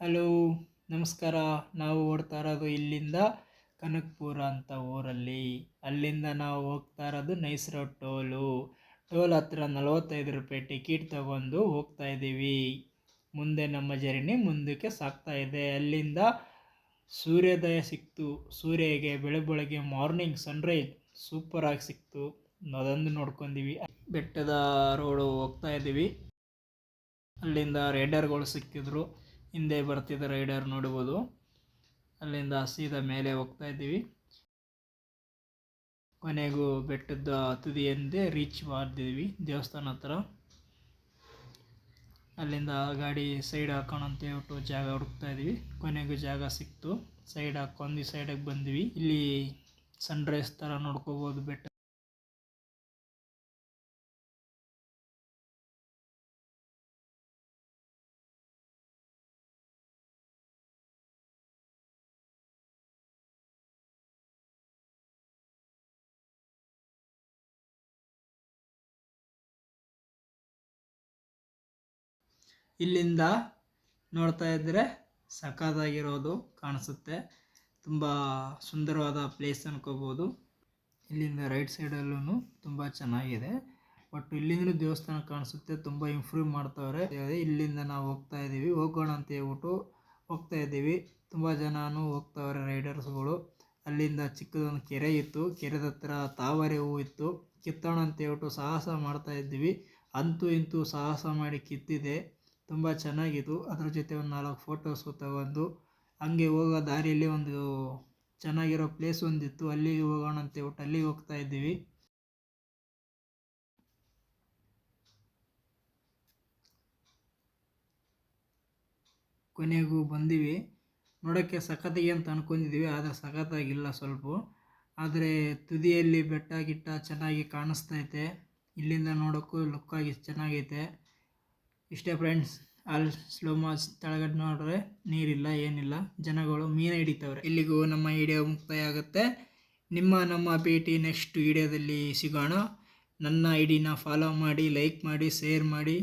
Hello, ನಮಸ್ಕಾರ. ನಾವು ಓಡ್ತಾ ಇರೋದು ಇಲ್ಲಿಂದ ಕನಕಪುರ ಅಂತ ಊರಲ್ಲಿ. ಅಲ್ಲಿಂದ ನಾವು ಹೋಗ್ತಾ ಇರೋದು ನೈಸ್ ರೋಡ್ ಟೋಲ್ ಹತ್ರ 45 ರೂಪಾಯಿ ಟಿಕೆಟ್ ತಗೊಂಡು ಹೋಗ್ತಾ ಇದ್ದೀವಿ. ಮುಂದೆ ನಮ್ಮ ಜರ್ನಿ ಮುಂದಕ್ಕೆ ಸಾಗ್ತಾ ಇದೆ. ಅಲ್ಲಿಂದ ಸೂರ್ಯೋದಯ ಸಿಕ್ತು. ಸೂರ್ಯಗೆ ಬೆಳಗ್ಗೆ ಮಾರ್ನಿಂಗ್ ಸನ್ರೈಸ್ ಸೂಪರಾಗಿ ಸಿಕ್ತು. ಅದೊಂದು ನೋಡ್ಕೊಂಡೀವಿ. ಬೆಟ್ಟದ ರೋಡು ಹೋಗ್ತಾ ಇದ್ದೀವಿ. ಅಲ್ಲಿಂದ ರೈಡರ್ಗಳು ಸಿಕ್ಕಿದ್ರು. ಹಿಂದೆ ಬರ್ತಿದ್ದ ರೈಡರ್ ನೋಡ್ಬೋದು. ಅಲ್ಲಿಂದ ಸೀದಾ ಮೇಲೆ ಹೋಗ್ತಾ ಇದ್ದೀವಿ. ಕೊನೆಗೂ ಬೆಟ್ಟದ ತುದಿಯಂದೇ ರೀಚ್ ಮಾಡಿದ್ವಿ ದೇವಸ್ಥಾನ ಹತ್ರ. ಅಲ್ಲಿಂದ ಗಾಡಿ ಸೈಡ್ ಹಾಕೋಣ ಅಂತ ಹೇಳ್ಬಿಟ್ಟು ಜಾಗ ಹುಡುಕ್ತಾ ಇದ್ವಿ. ಕೊನೆಗೂ ಜಾಗ ಸಿಕ್ತು. ಸೈಡ್ ಹಾಕೊಂಡು ಸೈಡಿಗೆ ಬಂದ್ವಿ. ಇಲ್ಲಿ ಸನ್ರೈಸ್ ಥರ ನೋಡ್ಕೋಬೋದು ಬೆಟ್ಟ. ಇಲ್ಲಿಂದ ನೋಡ್ತಾ ಇದ್ದರೆ ಸಖತ್ತಾಗಿರೋದು ಕಾಣಿಸುತ್ತೆ. ತುಂಬ ಸುಂದರವಾದ ಪ್ಲೇಸ್ ಅನ್ಕೋಬೋದು. ಇಲ್ಲಿಂದ ರೈಟ್ ಸೈಡಲ್ಲೂ ತುಂಬ ಚೆನ್ನಾಗಿದೆ. ಬಟ್ ಇಲ್ಲಿಂದ ದೇವಸ್ಥಾನ ಕಾಣಿಸುತ್ತೆ. ತುಂಬ ಇಂಪ್ರೂವ್ ಮಾಡ್ತವ್ರೆ. ಇಲ್ಲಿಂದ ನಾವು ಹೋಗ್ತಾ ಇದ್ದೀವಿ. ಹೋಗೋಣ ಅಂತ ಹೇಳ್ಬಿಟ್ಟು ಹೋಗ್ತಾ ಇದ್ದೀವಿ. ತುಂಬ ಜನನೂ ಹೋಗ್ತವ್ರೆ ರೈಡರ್ಸ್ಗಳು. ಅಲ್ಲಿಂದ ಚಿಕ್ಕದೊಂದು ಕೆರೆ ಇತ್ತು. ಕೆರೆದ ಹತ್ರ ತಾವರೆ ಹೂವು ಇತ್ತು. ಕಿತ್ತೋಣ ಅಂತ ಹೇಳ್ಬಿಟ್ಟು ಸಾಹಸ ಮಾಡ್ತಾ ಇದ್ದೀವಿ. ಅಂತೂ ಇಂತೂ ಸಾಹಸ ಮಾಡಿ ಕಿತ್ತಿದೆ. ತುಂಬ ಚೆನ್ನಾಗಿತ್ತು. ಅದ್ರ ಜೊತೆ ಒಂದು 4 ಫೋಟೋಸು ತಗೊಂಡು ಹಂಗೆ ಹೋಗೋ ದಾರಿಯಲ್ಲಿ ಒಂದು ಚೆನ್ನಾಗಿರೋ ಪ್ಲೇಸ್ ಒಂದಿತ್ತು. ಅಲ್ಲಿಗೆ ಹೋಗೋಣ ಅಂತ ಹೇಳ್ಬಿಟ್ಟು ಅಲ್ಲಿಗೆ ಹೋಗ್ತಾ ಇದ್ದೀವಿ. ಕೊನೆಗೂ ಬಂದೀವಿ. ನೋಡೋಕ್ಕೆ ಸಖತ್ತಾಗಿ ಅಂತ ಅಂದ್ಕೊಂಡಿದ್ದೀವಿ, ಆದರೆ ಸಖತ್ತಾಗಿಲ್ಲ ಸ್ವಲ್ಪ. ಆದರೆ ತುದಿಯಲ್ಲಿ ಬೆಟ್ಟ ಗಿಟ್ಟ ಚೆನ್ನಾಗಿ ಕಾಣಿಸ್ತೈತೆ. ಇಲ್ಲಿಂದ ನೋಡೋಕ್ಕೂ ಲುಕ್ಕಾಗಿ ಚೆನ್ನಾಗೈತೆ. ಇಷ್ಟೇ ಫ್ರೆಂಡ್ಸ್. ಅಲ್ಲಿ ಸ್ಲೋ ಮಾಸ್ ಕೆಳಗಡೆ ನೋಡಿದ್ರೆ ನೀರಿಲ್ಲ, ಏನಿಲ್ಲ. ಜನಗಳು ಮೀನು ಹಿಡಿತವ್ರೆ. ಇಲ್ಲಿಗೂ ನಮ್ಮ ವಿಡಿಯೋ ಮುಕ್ತಾಯ ಆಗುತ್ತೆ. ನಮ್ಮ ಭೇಟಿ ನೆಕ್ಸ್ಟ್ ವಿಡಿಯೋದಲ್ಲಿ ಸಿಗೋಣ. ನನ್ನ ಐಡಿನ ಫಾಲೋ ಮಾಡಿ, ಲೈಕ್ ಮಾಡಿ, ಶೇರ್ ಮಾಡಿ.